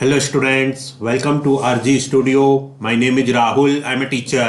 Hello students, welcome to RG Studio. My name is Rahul. I am a teacher.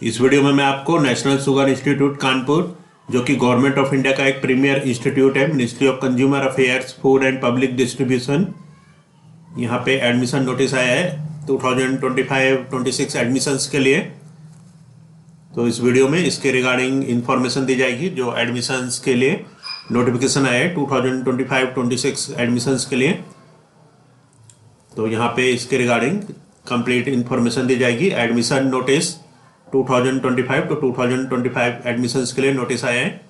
इस video में मैं आपको national sugar institute Kanpur, जो कि गवर्नमेंट ऑफ इंडिया का एक प्रीमियर इंस्टीट्यूट है, ministry of consumer affairs, food and public distribution, यहाँ पे एडमिशन नोटिस आया है 2025-26 एडमिशन्स के लिए। तो इस वीडियो में इसके रिगार्डिंग इंफॉर्मेशन दी जाएगी। जो एडमिशन्स के लिए नोटिफिकेशन आया है 2025-26 एडमिशन्स के लिए, तो यहाँ पे इसके रिगार्डिंग कंप्लीट इंफॉर्मेशन दी जाएगी। एडमिशन नोटिस 2025 to 2025 एडमिशन्स के लिए नोटिस आया है,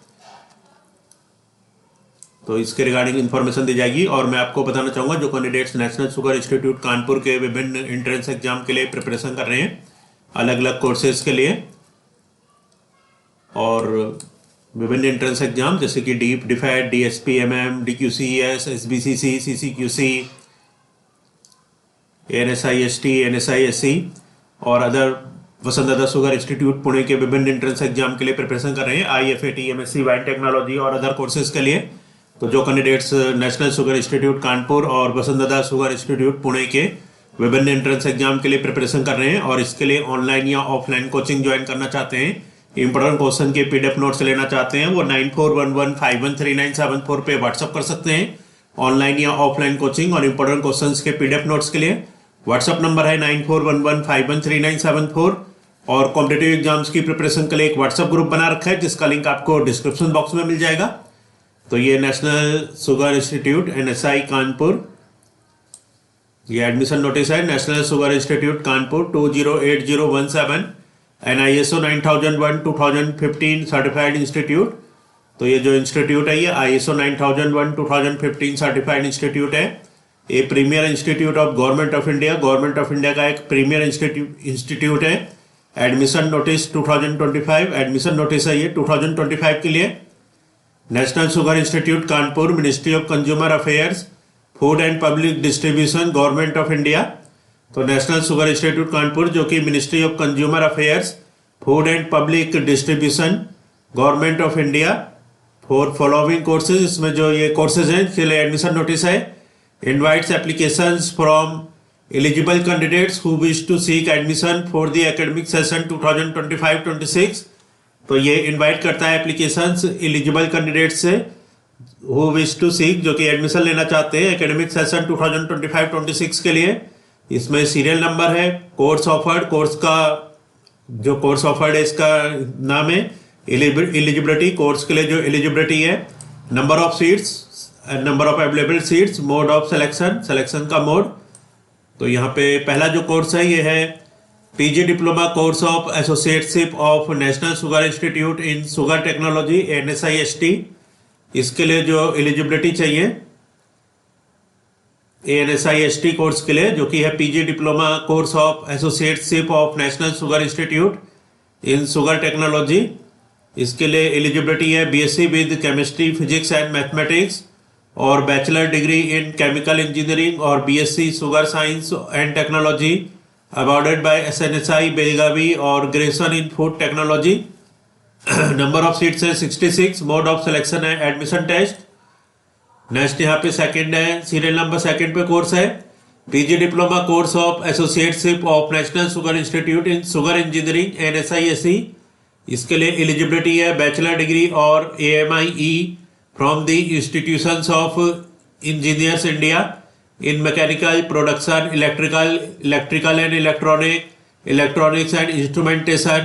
तो इसके रिगार्डिंग इंफॉर्मेशन दी जाएगी। और मैं आपको बताना चाहूँगा, जो candidates national sugar institute Kanpur के विभिन्न एंट्रेंस एग्जाम के लिए प्रिपरेशन कर रहे हैं, अलग अलग कोर्सेज के लिए, और विभिन्न एंट्रेंस एग्जाम जैसे कि deep, defeat, DSP-MM, DQCES, SBCC, CCQC, NSIST, NSISC और अदर वसंत दादा शुगर इंस्टीट्यूट पुणे के विभिन्न एंट्रेंस एग्जाम के लिए प्रिपरेशन कर रहे हैं, IFAT, MSc वाइन टेक्नोलॉजी और अदर कोर्सेज के लिए। तो जो candidates national sugar institute Kanpur और वसंत दादा शुगर इंस्टीट्यूट पुणे के विभिन्न एंट्रेंस एग्जाम के लिए प्रिपरेशन कर रहे हैं और इसके लिए ऑनलाइन या ऑफलाइन कोचिंग ज्वाइन करना चाहते हैं, इंपॉर्टेंट क्वेश्चन के PDF नोट्स लेना चाहते हैं, वो 9411513974 पे व्हाट्सअप कर सकते हैं। ऑनलाइन या ऑफलाइन कोचिंग और इंपॉर्टेंट क्वेश्चंस के PDF नोट्स के लिए व्हाट्सअप नंबर है 9411513974। और कॉम्पिटिटिव एग्जाम्स की प्रिपरेशन के लिए एक व्हाट्सएप ग्रुप बना रखा है, जिसका लिंक आपको डिस्क्रिप्शन बॉक्स में मिल जाएगा। तो ये national sugar institute NSI Kanpur, ये एडमिशन नोटिस है। National sugar institute Kanpur 208017 and ISO 9001:2015 certified institute. तो ये जो इंस्टीट्यूट है, ये ISO 9001:2015 सर्टिफाइड इंस्टीट्यूट है। ये premier institute of government of India का एक प्रीमियर इंस्टीट्यूट है। एडमिशन नोटिस 2025 एडमिशन नोटिस है ये 2025 के लिए। National sugar institute Kanpur, ministry of consumer affairs, food and public distribution, government of India. तो नेशनल शुगर इंस्टीट्यूट कानपुर, जो कि ministry of consumer affairs, food and public distribution, government of India, for following courses, इसमें जो ये courses हैं इसके लिए admission notice है। Invites applications from eligible candidates who wish to seek admission for the academic session 2025-26। तो ये invite करता है एप्लीकेशंस एलिजिबल कैंडिडेट से who wish to seek, जो कि एडमिशन लेना चाहते हैं एकेडमिक सेशन 2025-26 के लिए। इसमें सीरियल नंबर है, कोर्स ऑफर्ड, कोर्स का जो कोर्स ऑफर्ड है इसका नाम है, एलिजिबिलिटी, कोर्स के लिए जो एलिजिबिलिटी है, number of seats, number of available seats, mode of selection का मोड। तो यहाँ पे पहला जो कोर्स है ये है PG diploma course of associateship of national sugar institute in sugar technology NSIST। इसके लिए जो एलिजिबिलिटी चाहिए NSIST कोर्स के लिए, जो कि है PG diploma course of associateship of national sugar institute in sugar technology. इसके लिए एलिजिबिलिटी है BSc with chemistry, physics and mathematics और bachelor degree in chemical engineering और BSc sugar science and technology awarded by SNSI Belagavi और ग्रेसन in food technology. Number of seats है 66। Mode of selection है admission test. Next यहाँ पे second है, serial number second पे कोर्स है PG diploma course of associateship of national sugar institute in sugar engineering NSISE। इसके लिए एलिजिबिलिटी है बैचलर डिग्री और AMIE from the institutions of engineers India in mechanical production, electrical and electronics and instrumentation,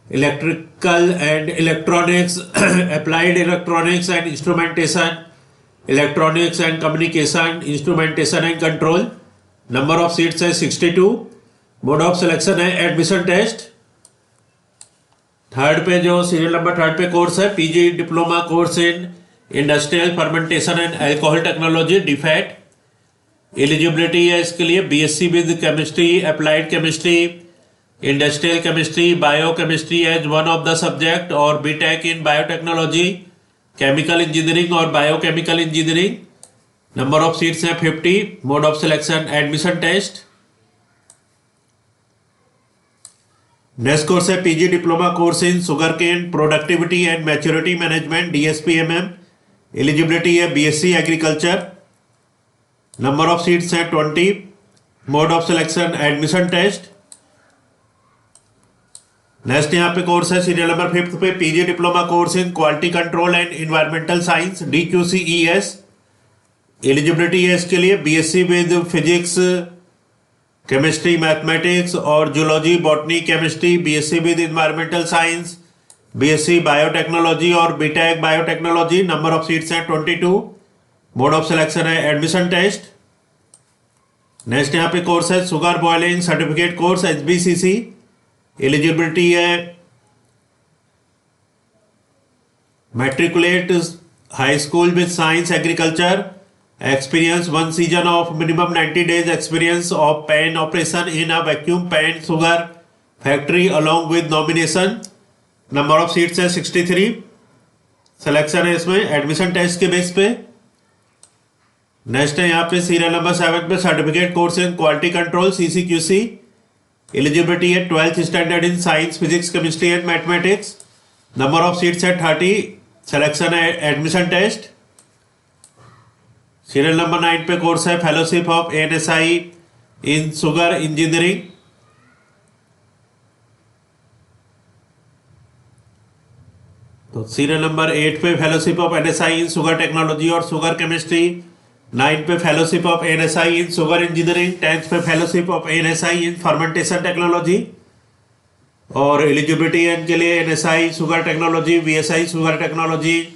electrical and electronics, applied electronics and instrumentation, electronics and communication, instrumentation and control। number of seats है 62। mode of selection है admission test। Third पे जो serial number third पे course है PG diploma course in industrial fermentation and alcohol technology डिफेट। Eligibility है इसके लिए BSc with chemistry, applied chemistry, industrial chemistry, biochemistry as one of the subject और BTech in biotechnology, chemical engineering और biochemical engineering. Number of seats हैं 50। Mode of selection admission test. Next course है PG diploma course in sugar cane productivity and maturity management DSP-MM। Eligibility है BSc agriculture. Number of seats हैं 20, mode of selection admission test. Next यहाँ पे course है serial number 5 पे PG diploma course in quality control and environmental science DQCES। Eligibility है इसके लिए BSc with physics, chemistry, mathematics और zoology, botany, chemistry, BSc with environmental science, BSc biotechnology और BTech biotechnology. Number of seats हैं 22, mode of selection है admission test. Next यहाँ पे course है sugar boiling certificate course HBCC। Eligibility है matriculate high school with science agriculture, experience 1 season of minimum 90 days experience of pan operation in a vacuum pan sugar factory along with nomination। Number of seats है 63। Selection है इसमें admission test के base पे। Next है यहाँ पे serial number 7 पे certificate course in quality control CCQC। Eligibility है 12th standard in science, physics, chemistry and mathematics. Number of seats है 30। सिलेक्शन है एडमिशन टेस्ट। सीरियल नंबर 9 पे कोर्स है fellowship of ANSI in sugar engineering. तो serial number 8 पे fellowship of NSI in sugar technology और sugar chemistry. 9 पे fellowship of ANSI in sugar engineering. 10th पे fellowship of ANSI in fermentation technology. और eligibility है इनके लिए NSI sugar technology, VSI sugar technology.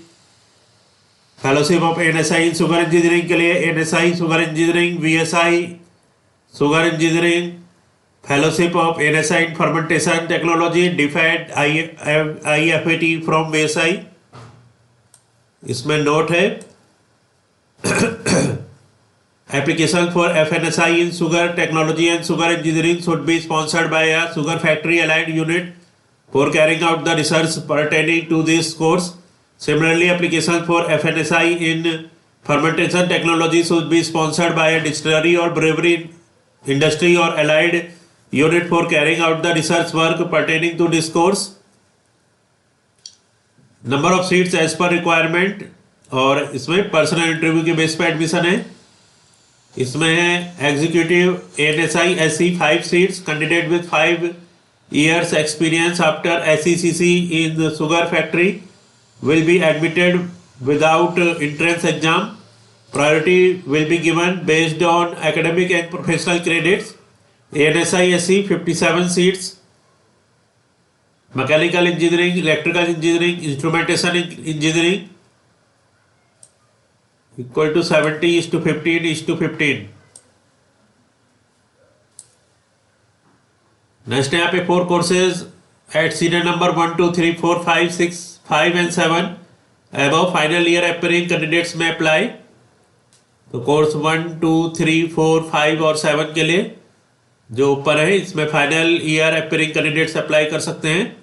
Fellowship of ANSI in sugar engineering के लिए NSI sugar engineering, VSI sugar engineering, fellowship of NSI in fermentation technology, डिफेड IFAT from VSI। इसमें note है application for FNSI in sugar technology and sugar engineering should be sponsored by a sugar factory allied unit for carrying out the research pertaining to this course। Similarly, application for FNSI in fermentation technology should be sponsored by a distillery or brewery industry or allied unit for carrying out the research work pertaining to this course। Number of seats as per requirement और इसमें personal interview के base पे admission है। इसमें है executive ANSI SC 5 seats, candidate with 5 years experience after SECC in sugar factory will be admitted without entrance exam। Priority will be given based on academic and professional credits। ANSI SC 57 seats, mechanical engineering, electrical engineering, instrumentation engineering equal to 70:15:15। Next यहाँ पे 4 courses eight serial number 1 2 3 4 5 6 5 and 7 above final year aspiring candidates में apply. तो course 1 2 3 4 5 और 7 के लिए जो ऊपर है इसमें final year aspiring candidates apply कर सकते हैं।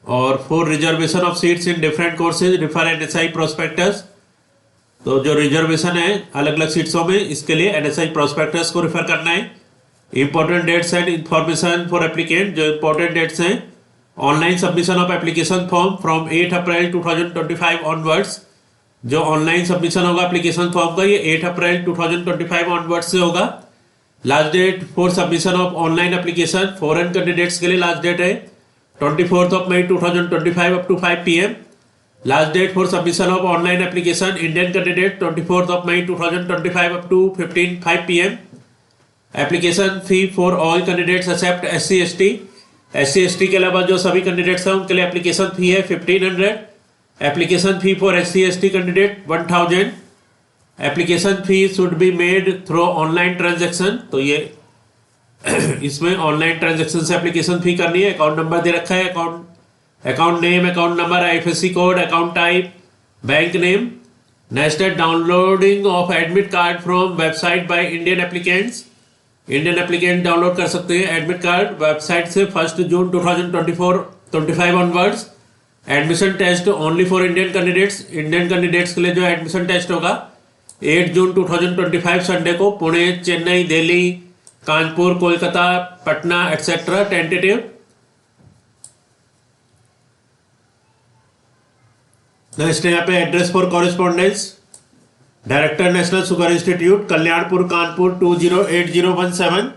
और for reservation of seats in different courses refer NSI prospectus. तो जो रिजर्वेशन है अलग अलग सीट्सों में, इसके लिए NSI प्रोस्पेक्टस को रिफर करना है। Important dates and information for applicant. जो इंपॉर्टेंट डेट्स हैं, online submission of application form from 8 April 2025 onwards. जो ऑनलाइन सबमिशन होगा एप्लीकेशन फॉर्म का, ये 8 अप्रैल 2025 ऑनवर्ड्स से होगा। Last date for submission of online application foreign candidates के लिए लास्ट डेट है 24 May 2025 up to 5 PM। Last date for submission of online application Indian candidate 24 May 2025 up to 5 PM। Application fee for all candidates except SC ST के अलावा जो सभी candidates हैं उनके लिए एप्लीकेशन फी है 1500। Application fee for SC ST candidate 1000। Application fee should be made through online transaction. तो ये इसमें ऑनलाइन ट्रांजेक्शन से एप्लीकेशन फी करनी है। अकाउंट नंबर दे रखा है, account name, account number, IFSC code, account type, bank name. Next है downloading of admit card from website by Indian applicants. Indian applicant download कर सकते हैं एडमिट कार्ड वेबसाइट से 1 June 2025 onwards. Admission test only for Indian candidates. Indian candidates के लिए जो admission test होगा 8 जून 2025 Sunday को Pune, Chennai, Delhi, Kanpur, Kolkata, Patna etcetera tentative. Next यहाँ पे address for correspondence. Director national sugar institute, Kalyanpur Kanpur 208017।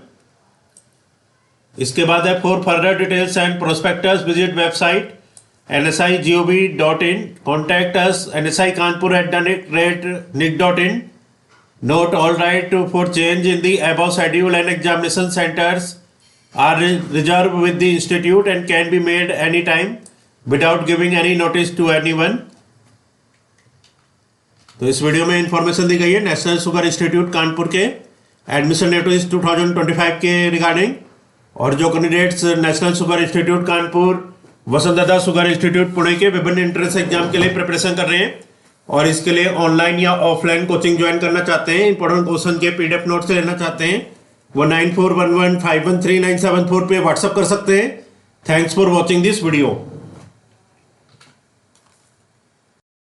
इसके बाद है for further details and prospectus visit website nsi.gov.in, contact us nsikanpur@nic.in। Note, all right for change in the above schedule and examination centers are reserved with the institute and can be made anytime without giving any notice to anyone। तो इस video में information दी गई है national sugar institute Kanpur के admission notice 2025 के regarding, और जो candidates national sugar institute Kanpur, Vasantdada sugar institute Pune के विभिन्न एंट्रेंस एग्जाम के लिए प्रिपरेशन कर रहे हैं और इसके लिए ऑनलाइन या ऑफलाइन कोचिंग ज्वाइन करना चाहते हैं, इंपॉर्टेंट क्वेश्चन के पीडीएफ नोट से लेना चाहते हैं, वो 9411513974 पे व्हाट्सअप कर सकते हैं। Thanks for watching this video.